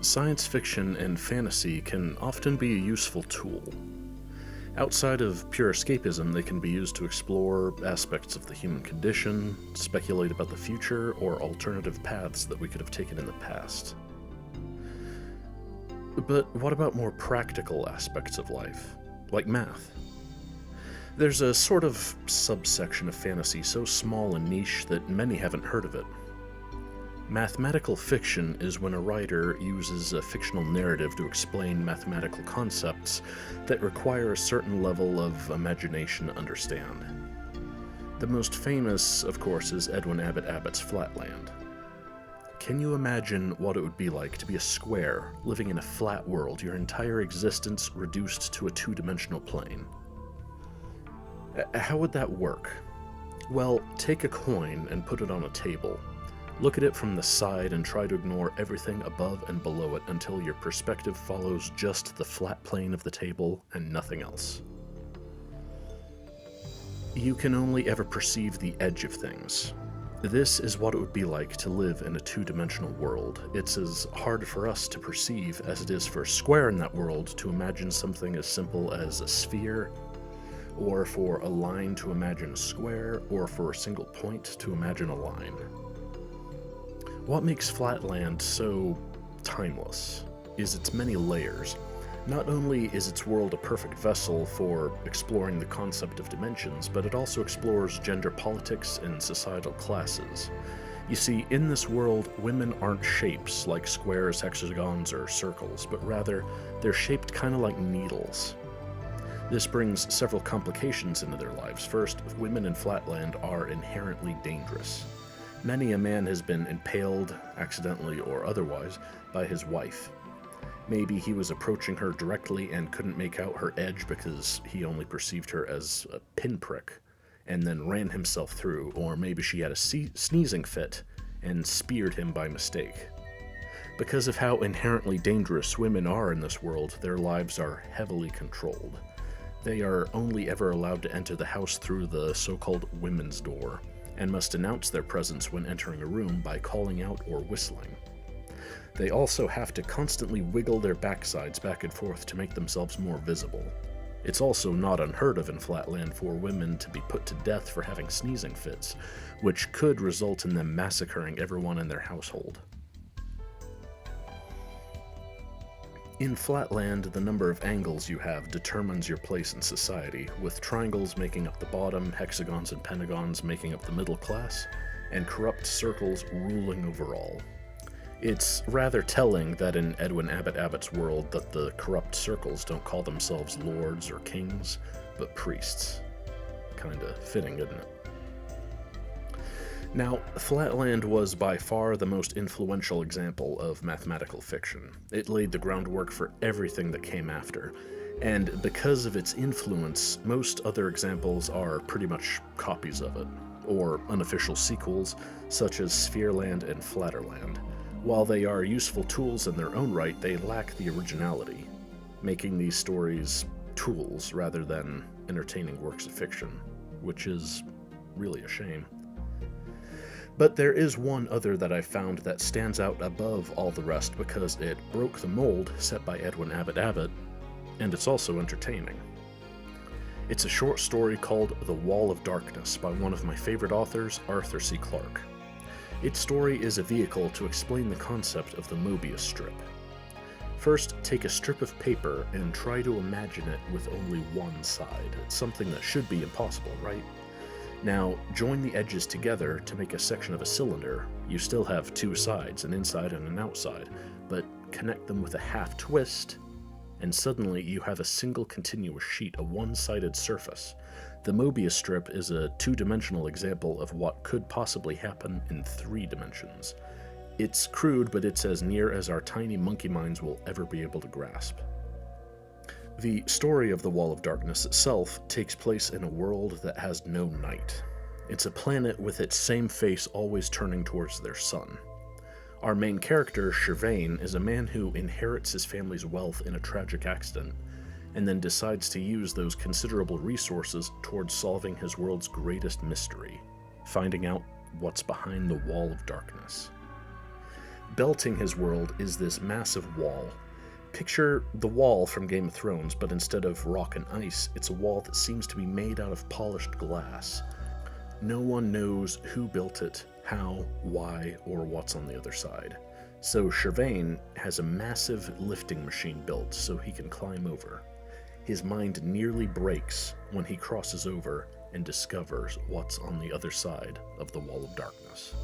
Science fiction and fantasy can often be a useful tool. Outside of pure escapism, they can be used to explore aspects of the human condition, speculate about the future, or alternative paths that we could have taken in the past. But what about more practical aspects of life, like math? There's a sort of subsection of fantasy so small and niche that many haven't heard of it. Mathematical fiction is when a writer uses a fictional narrative to explain mathematical concepts that require a certain level of imagination to understand. The most famous, of course, is Edwin Abbott's Flatland. Can you imagine what it would be like to be a square, living in a flat world, your entire existence reduced to a two-dimensional plane? How would that work? Well, take a coin and put it on a table. Look at it from the side and try to ignore everything above and below it until your perspective follows just the flat plane of the table and nothing else. You can only ever perceive the edge of things. This is what it would be like to live in a two-dimensional world. It's as hard for us to perceive as it is for a square in that world to imagine something as simple as a sphere, or for a line to imagine a square, or for a single point to imagine a line. What makes Flatland so timeless is its many layers. Not only is its world a perfect vessel for exploring the concept of dimensions, but it also explores gender politics and societal classes. You see, in this world, women aren't shapes like squares, hexagons, or circles, but rather they're shaped kind of like needles. This brings several complications into their lives. First, women in Flatland are inherently dangerous. Many a man has been impaled, accidentally or otherwise, by his wife. Maybe he was approaching her directly and couldn't make out her edge because he only perceived her as a pinprick, and then ran himself through, or maybe she had a sneezing fit and speared him by mistake. Because of how inherently dangerous women are in this world, their lives are heavily controlled. They are only ever allowed to enter the house through the so-called women's door, and must announce their presence when entering a room by calling out or whistling. They also have to constantly wiggle their backsides back and forth to make themselves more visible. It's also not unheard of in Flatland for women to be put to death for having sneezing fits, which could result in them massacring everyone in their household. In Flatland, the number of angles you have determines your place in society, with triangles making up the bottom, hexagons and pentagons making up the middle class, and corrupt circles ruling over all. It's rather telling that in Edwin Abbott's world that the corrupt circles don't call themselves lords or kings, but priests. Kinda fitting, isn't it? Now, Flatland was by far the most influential example of mathematical fiction. It laid the groundwork for everything that came after, and because of its influence, most other examples are pretty much copies of it, or unofficial sequels, such as Sphereland and Flatterland. While they are useful tools in their own right, they lack the originality, making these stories tools rather than entertaining works of fiction, which is really a shame. But there is one other that I found that stands out above all the rest because it broke the mold set by Edwin Abbott, and it's also entertaining. It's a short story called The Wall of Darkness by one of my favorite authors, Arthur C. Clarke. Its story is a vehicle to explain the concept of the Mobius strip. First, take a strip of paper and try to imagine it with only one side. It's something that should be impossible, right? Now, join the edges together to make a section of a cylinder. You still have two sides, an inside and an outside, but connect them with a half twist, and suddenly you have a single continuous sheet, a one-sided surface. The Mobius strip is a two-dimensional example of what could possibly happen in 3 dimensions. It's crude, but it's as near as our tiny monkey minds will ever be able to grasp. The story of the Wall of Darkness itself takes place in a world that has no night. It's a planet with its same face always turning towards their sun. Our main character, Shervain, is a man who inherits his family's wealth in a tragic accident, and then decides to use those considerable resources towards solving his world's greatest mystery, finding out what's behind the Wall of Darkness. Belting his world is this massive wall. Picture the wall from Game of Thrones, but instead of rock and ice, it's a wall that seems to be made out of polished glass. No one knows who built it, how, why, or what's on the other side. So Shervain has a massive lifting machine built so he can climb over. His mind nearly breaks when he crosses over and discovers what's on the other side of the Wall of Darkness.